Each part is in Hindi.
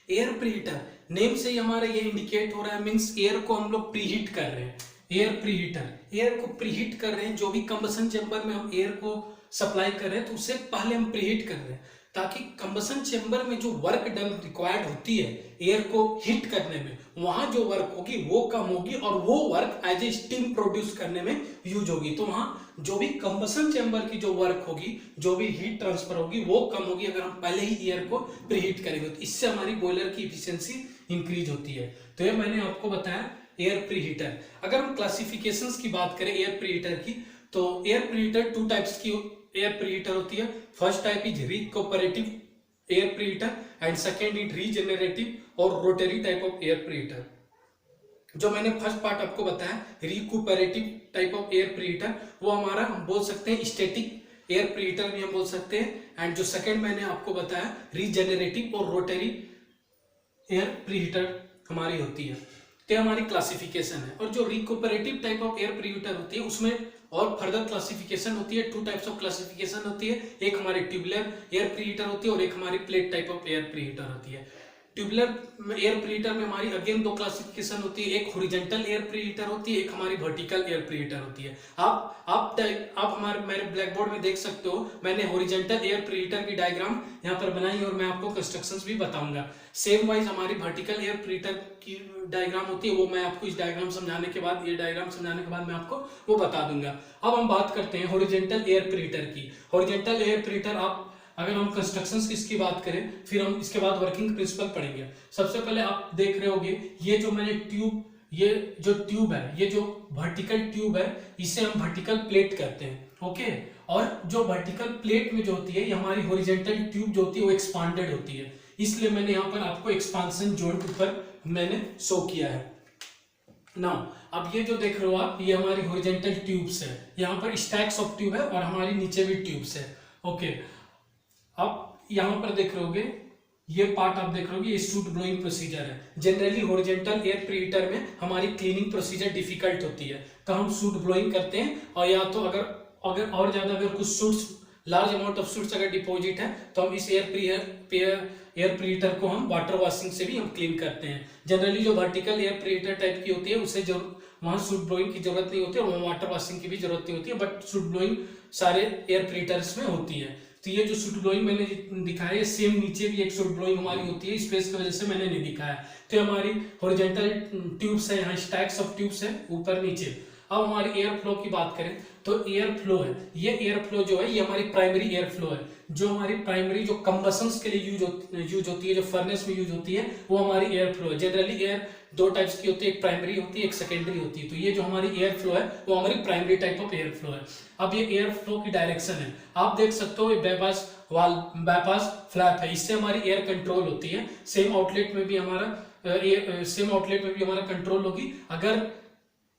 एयर प्रीहीटर नेम से ही हमारा ये इंडिकेट हो रहा है, मीन्स एयर को हम लोग प्रीहीट कर रहे हैं। एयर प्रीहीटर, एयर को प्रीहीट कर रहे हैं। जो भी कंबसन चेंबर में हम एयर को सप्लाई कर रहे हैं तो उससे पहले हम प्रीहीट कर रहे हैं, ताकि कंबसन चेंबर में जो वर्क डन रिक्वायर्ड होती है एयर को हीट करने में, वहां जो वर्क होगी वो कम होगी और वो work as a steam produce करने में यूज होगी। तो वहां जो भी कंबसन चेंबर की जो वर्क होगी, जो भी हीट ट्रांसफर होगी वो कम होगी अगर हम पहले ही एयर को प्रीहीट करेंगे। तो इससे हमारी बॉयलर की इफिशियंसी इंक्रीज होती है। तो ये मैंने आपको बताया एयर प्रीहीटर। अगर हम क्लासिफिकेशंस की बात करें एयर प्रीहीटर की, तो एयर प्रीहीटर टू टाइप्स की एयर प्रीहीटर होती है। First type is recuperative air preheater and second is regenerative और rotary type of air preheater. जो मैंने फर्स्ट पार्ट आपको बताया recuperative type of air preheater, वो हमारा हम बोल सकते हैं स्टैटिक एयर प्रीहीटर भी हम बोल सकते हैं। एंड जो सेकेंड मैंने आपको बताया रीजेनरेटिव और रोटरी एयर प्रीहीटर हमारी होती है। तो हमारी क्लासिफिकेशन है। और जो रिकूपरेटिव टाइप ऑफ एयर प्रीहीटर होती है उसमें और फर्दर क्लासिफिकेशन होती है। टू टाइप्स ऑफ क्लासिफिकेशन होती है, एक हमारी ट्यूबुलर एयर प्रीहीटर होती है और एक हमारी plate type of air preheater होती है। ट्यूबुलर एयर प्रीहीटर में हमारी अगेन दो क्लासिफिकेशन होती है, एक हॉरिजॉन्टल एयर प्रीहीटर होती है, एक हमारी वर्टिकल एयर प्रीहीटर होती है। आप हमारे मेरे ब्लैक बोर्ड में देख सकते हो, मैंने हॉरिजॉन्टल एयर प्रीहीटर की डायग्राम यहाँ पर बनाई और मैं आपको कंस्ट्रक्शंस भी बताऊंगा। सेम वाइज हमारी वर्टिकल एयर प्रीहीटर की डायग्राम होती है, वो मैं आपको इस डायग्राम समझाने के बाद, ये डायग्राम समझाने के बाद मैं आपको वो बता दूंगा। अब हम बात करते हैं हॉरिजॉन्टल एयर प्रीहीटर की। हॉरिजॉन्टल एयर प्रीहीटर, आप अगर हम कंस्ट्रक्शंस इसकी बात करें, फिर हम इसके बाद वर्किंग प्रिंसिपल पढ़ेंगे। सबसे पहले आप देख रहे होंगे ये जो मैंने ट्यूब, ये जो ट्यूब है, ये जो वर्टिकल ट्यूब है, इसे हम वर्टिकल प्लेट कहते हैं। ओके, और जो वर्टिकल प्लेट में जो होती है, ये हमारी हॉरिजॉन्टल ट्यूब जो होती है वो एक्सपांडेड होती है, इसलिए मैंने यहाँ पर आपको एक्सपांशन जोन के ऊपर मैंने शो किया है। नाउ अब ये जो देख रहे हो आप, ये हमारी हॉरिजॉन्टल ट्यूब्स है, यहाँ पर स्टैक्स ऑफ ट्यूब है और हमारी नीचे भी ट्यूब्स है। ओके, अब यहां पर देख रहे होगे, ये पार्ट आप देख रहे होगे, ये सूट ब्लोइंग प्रोसीजर है। जनरली हॉरिजॉन्टल एयर प्रीहीटर में हमारी क्लीनिंग प्रोसीजर डिफिकल्ट होती है, तो हम सूट ब्लोइंग करते हैं, और या तो अगर और ज्यादा अगर कुछ suits, large amount of suits अगर डिपॉजिट है तो हम इस एयर प्रीहीटर को हम वाटर वॉशिंग से भी हम क्लीन करते हैं। जनरली जो वर्टिकल एयर प्रीहीटर टाइप की होती है उसे जो वहां सूट ब्लोइंग की जरूरत नहीं होती है, वहां वाटर वॉशिंग की भी जरूरत नहीं होती है, बट सूट ब्लोइंग सारे एयर प्रीहीटर्स में होती है। तो ये जो सूट ब्लोइंग मैंने दिखाया है, सेम नीचे भी एक सूट ब्लोइंग हमारी होती है, स्पेस की वजह से मैंने नहीं दिखाया। तो हमारी हॉरिजॉन्टल ट्यूब्स है, यहाँ स्टैक्स ऑफ ट्यूब्स है ऊपर नीचे। अब हमारी एयर फ्लो की बात करें तो एयर फ्लो है, ये एयर फ्लो जो है ये हमारी प्राइमरी एयर फ्लो है। जो हमारी प्राइमरी जो कंबशंस के लिए यूज होती है, जो फर्नेस में यूज होती है, वो हमारी एयर फ्लो है। जनरली एयर दो टाइप्स की होती है, एक प्राइमरी होती है, एक सेकेंडरी होती है। तो ये जो हमारी एयर फ्लो है वो हमारी primary type of air flow है। अब ये एयर फ्लो की डायरेक्शन है, आप देख सकते हो, ये बाईपास फ्लैप है, इससे हमारी एयर कंट्रोल होती है। सेम आउटलेट में भी हमारा कंट्रोल होगी। अगर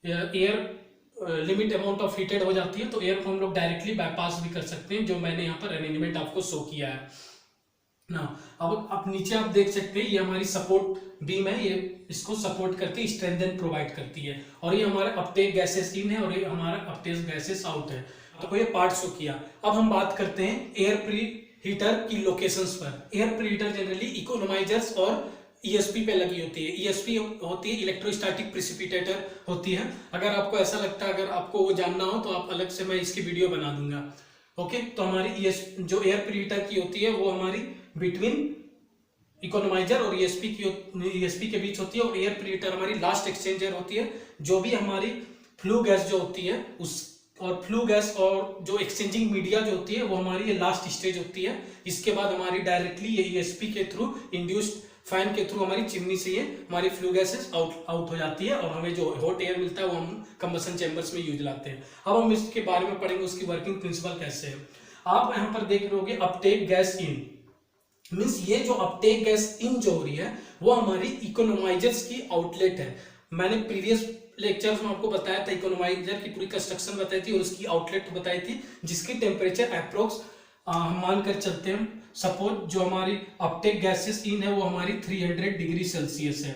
air limit amount of heated हो जाती है तो एयर को हम लोग डायरेक्टली बाईपास भी कर सकते हैं, जो मैंने यहाँ पर अरेंजमेंट आपको शो किया है ना। अब नीचे आप देख सकते हैं, ये हमारी सपोर्ट बीम है, ये इसको सपोर्ट करके स्ट्रेंथन प्रोवाइड करती है, और ये हमारा अपटेक गैसेस इन है और ये हमारा अपटेक गैसेस आउट है। तो ये पार्ट शो किया। अब हम बात करते हैं एयर प्री हीटर की लोकेशंस पर। एयर प्री हीटर जनरली इकोनोमाइजर्स और ईएसपी पे लगी होती है। ईएसपी होती है इलेक्ट्रोस्टैटिक प्रिसिपिटेटर होती है। अगर आपको ऐसा लगता है, अगर आपको वो जानना हो तो आप अलग से मैं इसकी वीडियो बना दूंगा। ओके, तो हमारी जो एयर प्री हीटर की होती है वो हमारी बिटवीन इकोनोमाइजर और ईएसपी के बीच होती है, और एयर प्री हीटर हमारी लास्ट एक्सचेंजर होती है। जो भी हमारी फ्लू गैस जो होती है और फ्लू गैस और जो एक्सचेंजिंग मीडिया जो होती है वो हमारी ये लास्ट स्टेज होती है। इसके बाद हमारी डायरेक्टली ये ईएसपी के थ्रू इंड्यूस्ड फैन के थ्रू हमारी चिमनी से ये हमारी फ्लू गैसेस आउट हो जाती है, और हमें जो हॉट एयर मिलता है वो हम कंबशन चैम्बर्स में यूज लाते हैं। अब हम इसके बारे में पढ़ेंगे, उसकी वर्किंग प्रिंसिपल कैसे है। आप यहाँ पर देख रहे होगे अपटेक गैस इन, मीन्स ये जो अपटेक गैस इन जो हो रही है वो हमारी इकोनोमाइजर्स की आउटलेट है। मैंने प्रीवियस लेक्चर्स में आपको बताया था, इकोनोमाइजर की पूरी कंस्ट्रक्शन बताई थी और उसकी आउटलेट बताई थी, जिसकी टेम्परेचर अप्रोक्स हम मान कर चलते हैं। सपोज जो हमारी अपटेक गैसेस इन है वो हमारी 300 डिग्री सेल्सियस है।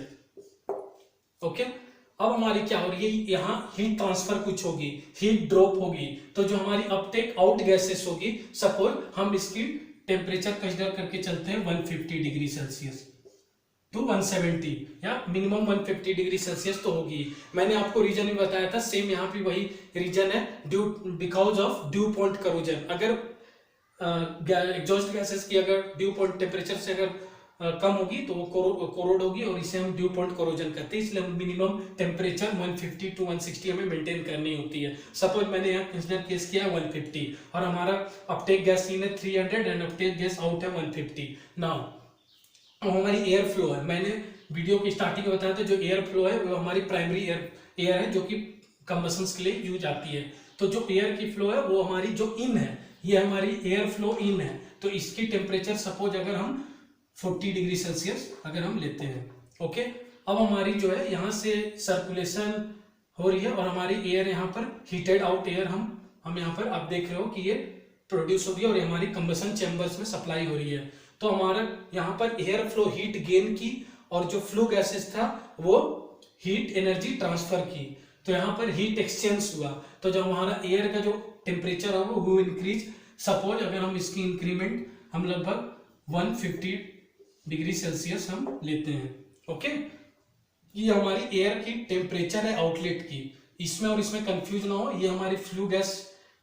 ओके, अब हमारी क्या हो रही है, यहाँ हीट ट्रांसफर कुछ होगी, हीट ड्रॉप होगी, तो जो हमारी अपटेक आउट गैसेस होगी, सपोज हम इसकी टेम्परेचर कंसीडर करके चलते हैं 150 डिग्री सेल्सियस। टू 170 या मिनिमम 150 डिग्री सेल्सियस तो होगी। मैंने आपको रीजन भी बताया था, सेम यहाँ पे वही रीजन है, due because of due point corrosion. अगर एग्जॉस्ट गैसेस की अगर ड्यू पॉइंट टेम्परेचर से अगर कम होगी तो वो कोरोड होगी, और इसे हम ड्यू पॉइंट कोरोजन करते हैं। इसलिए हम मिनिमम टेम्परेचर 150 टू 160 हमें मेंटेन करनी होती है। सपोज मैंने यहाँ कंसीडर केस किया 150 और हमारा अपटेक गैस इन है 300 एंड अपटेक गैस आउट है 150। नाउ हमारी एयर फ्लो है, मैंने वीडियो की स्टार्टिंग में बताया था जो एयर फ्लो है वो हमारी प्राइमरी एयर है जो कि कंबशंस के लिए यूज आती है। तो जो एयर की फ्लो है वो हमारी जो इन है, ये हमारी एयर फ्लो इन है। तो इसकी टेम्परेचर सपोज अगर हम 40 डिग्री सेल्सियस अगर हम लेते हैं, ओके। अब हमारी जो है यहाँ से सर्कुलेशन हो रही है और हमारी एयर यहाँ पर हीटेड आउट एयर हम यहाँ पर आप देख रहे हो कि ये प्रोड्यूस हो गई और ये हमारी कंबशन चैम्बर्स में सप्लाई हो रही है। तो हमारा यहाँ पर एयर फ्लो हीट गेन की और जो फ्लू गैसेस था वो हीट एनर्जी ट्रांसफर की। तो यहाँ पर हीट एक्सचेंज हुआ, तो जब हमारा एयर का जो टेम्परेचर है वो इंक्रीज। सपोज अगर हम इसकी इंक्रीमेंट हम लगभग 150 डिग्री सेल्सियस हम लेते हैं, ओके। ये हमारी एयर की टेम्परेचर है आउटलेट की, इसमें और इसमें कंफ्यूज ना हो, ये हमारी फ्लू गैस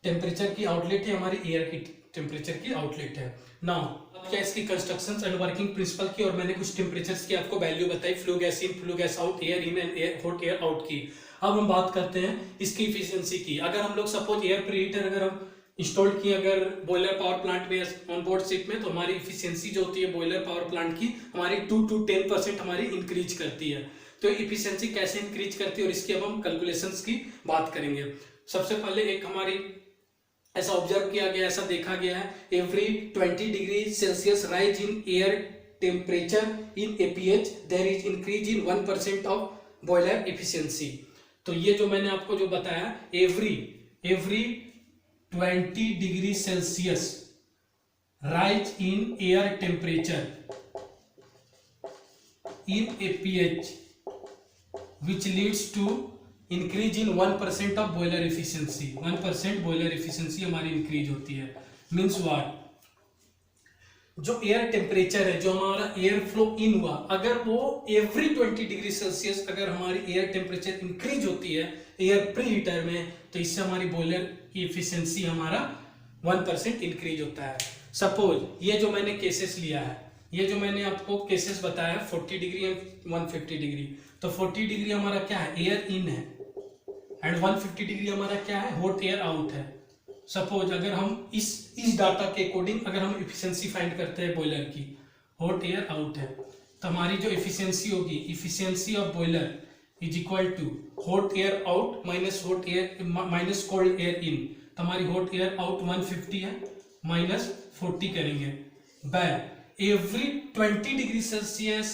टेम्परेचर की आउटलेट है, हमारी एयर की टेम्परेचर की आउटलेट है। नाउ क्या इसकी कंस्ट्रक्शंस एंड वर्किंग प्रिंसिपल की, और मैंने कुछ टेम्परेचर्स की आपको वैल्यू बताई, flue gas in, flue gas out, air in and hot air out की। अब हम बात करते हैं इसकी इफिशियंसी की। अगर हम लोग सपोज एयर प्रीहीटर अगर हम इंस्टॉल किए अगर बॉयलर पावर प्लांट में ऑन बोर्ड शिप में, तो हमारी इफिशियंसी जो होती है बॉयलर पावर प्लांट की हमारी 2 to 10% हमारी इंक्रीज करती है। तो इफिशियंसी कैसे इंक्रीज करती है और इसकी अब हम कैलकुलेशंस की बात करेंगे। सबसे पहले एक हमारी ऐसा ऑब्जर्व किया गया, ऐसा देखा गया है, every 20 degree Celsius rise in air temperature in APH there is increase in 1% of boiler efficiency. तो ये जो मैंने आपको जो बताया, every 20 degree Celsius rise in air temperature in APH which leads to increase in 1% of boiler efficiency। 1% boiler efficiency हमारी इंक्रीज होती है। मीन्स व्हाट, जो एयर टेम्परेचर है, जो हमारा एयर फ्लो इन हुआ, अगर वो एवरी 20 डिग्री सेल्सियस अगर हमारी एयर टेम्परेचर इंक्रीज होती है एयर प्री हीटर में, तो इससे हमारी बॉयलर की इफिशियंसी हमारा 1% इंक्रीज होता है। सपोज ये जो मैंने केसेस लिया है, ये जो मैंने आपको केसेस बताया 40 डिग्री एंड 150 डिग्री, तो 40 डिग्री हमारा क्या है, एयर इन है, एंड 150 डिग्री हमारा क्या है, हॉट एयर आउट है। सपोज अगर हम इस डाटा के अकॉर्डिंग अगर हम इफिशियंसी फाइंड करते हैं बॉयलर की, हॉट एयर आउट है, तो हमारी जो इफिशियंसी होगी, efficiency of boiler is equal to hot air out minus hot air minus cold air in. तो हमारी हॉट एयर आउट 150 है, माइनस 40 करेंगे by every 20 degree Celsius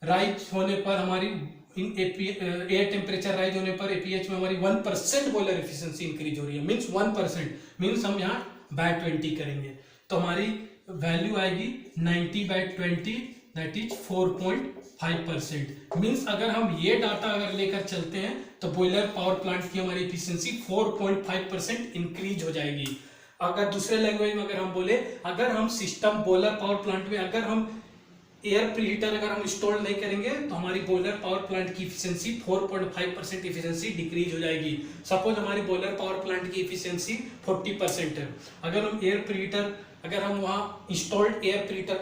rise होने पर हमारी एयर टेम्परेचर राइज होने पर APH में हमारी 1% बॉयलर एफिशिएंसी इंक्रीज हो रही है। मींस 1%, मींस हम यहाँ बाय 20 करेंगे तो हमारी वैल्यू आएगी 90/20 दैट इज 4.5%। मींस अगर हम ये डाटा अगर लेकर चलते हैं तो बॉयलर पावर प्लांट की हमारी एफिशिएंसी 4.5% इंक्रीज हो जाएगी। अगर दूसरे लैंग्वेज में अगर हम बोले, अगर हम सिस्टम बॉयलर पावर प्लांट में अगर हम एयर प्रीहीटर अगर हम इंस्टॉल नहीं करेंगे तो हमारी बॉयलर पावर प्लांट की इफिशियंसी 4.5% इफिशियंसी डिक्रीज हो जाएगी। सपोज हमारी बॉयलर पावर प्लांट की इफिशियंसी 40% है, अगर हम एयर प्रीहीटर अगर हम वहाँ इंस्टॉल्ड एयर प्रीहीटर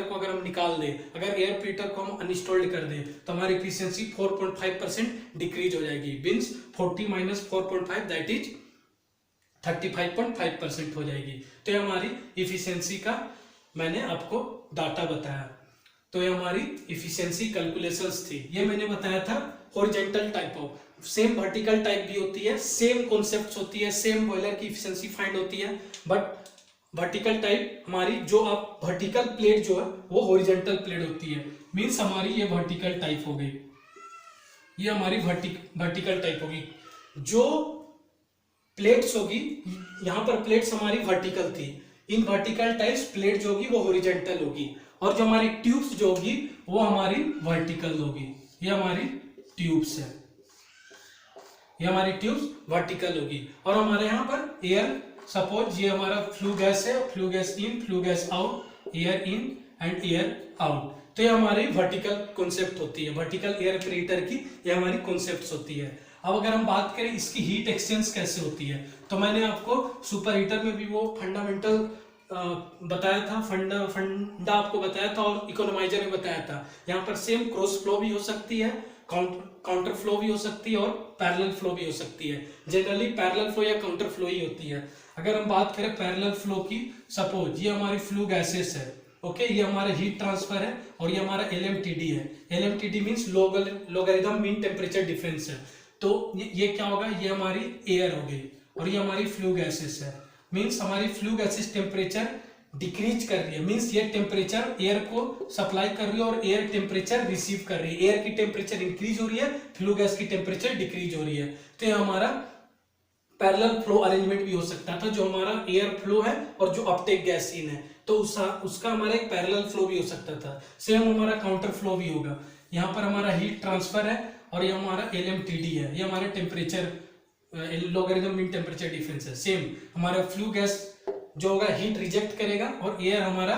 को अगर हम निकाल दें, अगर एयर प्रीहीटर को हम अनइंस्टॉल्ड कर दें तो हमारी इफिशियंसी 4.5% डिक्रीज हो जाएगी। मींस 40 माइनस 4.5 दैट इज 35.5% हो जाएगी। तो ये हमारी इफिशियंसी का मैंने आपको डाटा बताया। तो ये हमारी इफिशियंसी कैलकुलेशंस थी। ये मैंने बताया था horizontal type of, same vertical type भी होती है, सेम कॉन्सेप्ट्स होती है, सेम बॉयलर की इफिशियंसी फाइंड होती है, बट वर्टिकल टाइप हमारी जो आप वर्टिकल प्लेट जो है वो हॉरिजॉन्टल प्लेट होती है। मींस हमारी ये वर्टिकल टाइप हो गई, ये हमारी वर्टिकल टाइप होगी। जो प्लेट्स होगी, यहाँ पर प्लेट्स हमारी वर्टिकल थी, इन वर्टिकल टाइप्स प्लेट जो होगी वो हॉरिजॉन्टल होगी, और जो हमारी ट्यूब्स जो होगी वो हमारी वर्टिकल होगी। ये हमारी ट्यूब्स है, ये हमारी ट्यूब्स वर्टिकल होगी। और हमारे यहाँ पर एयर, सपोज ये हमारा फ्लू गैस है, flue gas in, flue gas out, air in and air out. तो ये हमारी वर्टिकल कॉन्सेप्ट होती है, वर्टिकल एयर प्रीहीटर की ये हमारी कॉन्सेप्ट होती है। अब अगर हम बात करें इसकी हीट एक्सचेंज कैसे होती है, तो मैंने आपको सुपर हीटर में भी वो फंडामेंटल बताया था, फंडा आपको बताया था और इकोनोमाइजर में बताया था। यहाँ पर सेम क्रॉस फ्लो भी हो सकती है, काउंटर फ्लो भी हो सकती है और पैरेलल फ्लो भी हो सकती है। जनरली पैरेलल फ्लो या काउंटर फ्लो ही होती है। अगर हम बात करें पैरेलल फ्लो की, सपोज ये हमारी फ्लू गैसेस है, ओके, ये हमारा हीट ट्रांसफर है और ये हमारा LMTD है। LMTD means logarithm mean temperature difference है। तो ये क्या होगा, ये हमारी एयर हो गई और ये हमारी फ्लू गैसेस है। मींस हमारी फ्लू गैसेस टेम्परेचर डिक्रीज कर रही है, मींस ये टेम्परेचर एयर को सप्लाई कर रही है और एयर टेम्परेचर रिसीव कर रही है। एयर की टेम्परेचर इंक्रीज हो रही है, फ्लू गैस की टेम्परेचर डिक्रीज हो रही है। तो ये हमारा पैरेलल फ्लो अरेंजमेंट भी हो सकता था, जो हमारा एयर फ्लो है और जो अपटेक गैस सीन है, तो उसका हमारा एक पैरेलल फ्लो भी हो सकता था। सेम हमारा काउंटर फ्लो भी होगा। यहाँ पर हमारा हीट ट्रांसफर है और ये हमारा LMTD है, ये हमारा temperature logarithm mean temperature difference है। सेम हमारा फ्लू गैस जो होगा हीट रिजेक्ट करेगा और एयर हमारा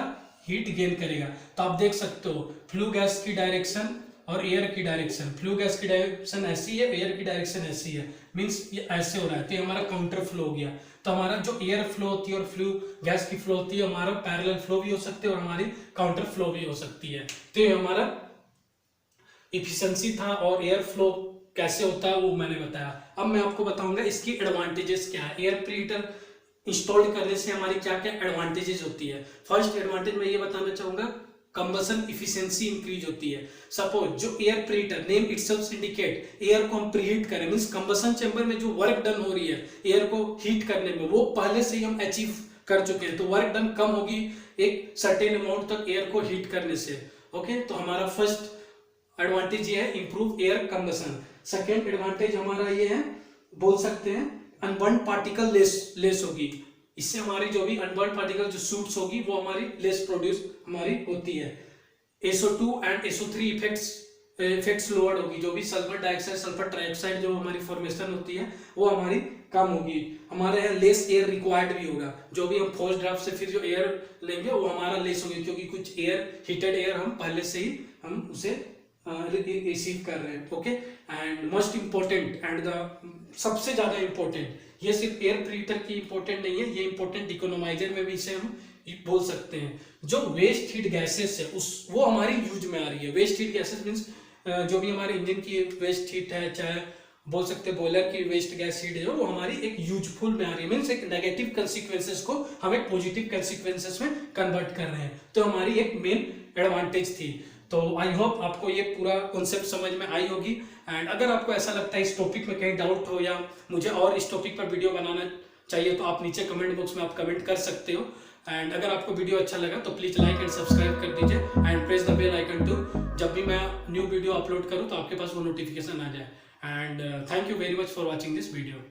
हीट गेन करेगा। तो आप देख सकते हो फ्लू गैस की डायरेक्शन और एयर की डायरेक्शन, फ्लू गैस की डायरेक्शन ऐसी है, एयर की डायरेक्शन ऐसी है, मींस ये ऐसे हो रहा है। तो ये हमारा काउंटर फ्लो हो गया। तो हमारा जो एयर फ्लो होती है और फ्लू गैस की फ्लो होती है, हमारा पैरेलल फ्लो भी हो सकती है और हमारी काउंटर फ्लो भी हो सकती है। तो ये हमारा इफिशिएंसी था और एयर फ्लो कैसे होता है वो मैंने बताया। अब मैं आपको बताऊंगा इसकी एडवांटेजेस क्या है। एयर प्रीहीटर इंस्टॉल करने से हमारी क्या क्या एडवांटेजेस होती है। फर्स्ट एडवांटेज मैं ये बताना चाहूंगा, कंबसन इफिशिएंसी इंक्रीज होती है। सपोज जो air preheater name itself indicate, air को हम प्रीहीट करें, मींस कंबसन चैम्बर में जो वर्क डन हो रही है एयर को हीट करने में, वो पहले से ही हम अचीव कर चुके हैं। तो वर्क डन कम होगी एक सर्टेन अमाउंट तक एयर को हीट करने से। ओके, तो हमारा फर्स्ट एडवांटेज ये है improve air combustion. Second advantage हमारा ये है, बोल सकते हैं अनबर्न पार्टिकल लेस होगी। इससे हमारी जो भी अनबर्न पार्टिकल जो सूट्स होगी वो हमारी लेस प्रोड्यूस हमारी होती है। SO2 and SO3 effects lowered होगी। जो भी सल्फर डाइऑक्साइड सल्फर ट्राइऑक्साइड जो हमारी फॉर्मेशन होती है वो हमारी कम होगी। हमारे यहाँ लेस एयर रिक्वायर्ड भी होगा। जो भी हम फोर्स ड्राफ्ट से फिर जो एयर लेंगे वो हमारा लेस होगी, क्योंकि कुछ एयर हीटेड एयर हम पहले से ही हम उसे रिसीव कर रहे हैं। Okay, and most important and the सबसे ज्यादा इंपॉर्टेंट, ये सिर्फ एयर प्रीहीटर की इंपॉर्टेंट नहीं है, ये इंपॉर्टेंट इकोनोमाइजर में भी इसे हम बोल सकते हैं। जो वेस्ट हीट गैसेस है वो हमारी यूज में आ रही है। वेस्ट हीट गैसेस मीन्स जो भी हमारे इंजन की वेस्ट हीट है, चाहे बोल सकते हैं बॉयलर की वेस्ट गैस हीट है, वो हमारी एक यूजफुल में आ रही है। मीन्स एक नेगेटिव कंसिक्वेंसेस को हम एक पॉजिटिव कंसिक्वेंसेस में कन्वर्ट कर रहे हैं। तो हमारी एक मेन एडवांटेज थी। तो आई होप आपको ये पूरा कॉन्सेप्ट समझ में आई होगी। एंड अगर आपको ऐसा लगता है इस टॉपिक में कहीं डाउट हो या मुझे और इस टॉपिक पर वीडियो बनाना चाहिए, तो आप नीचे कमेंट बॉक्स में आप कमेंट कर सकते हो। एंड अगर आपको वीडियो अच्छा लगा तो प्लीज लाइक एंड सब्सक्राइब कर दीजिए and press the bell icon too, जब भी मैं न्यू वीडियो अपलोड करूँ तो आपके पास वो नोटिफिकेशन आ जाए। And thank you very much for watching this video.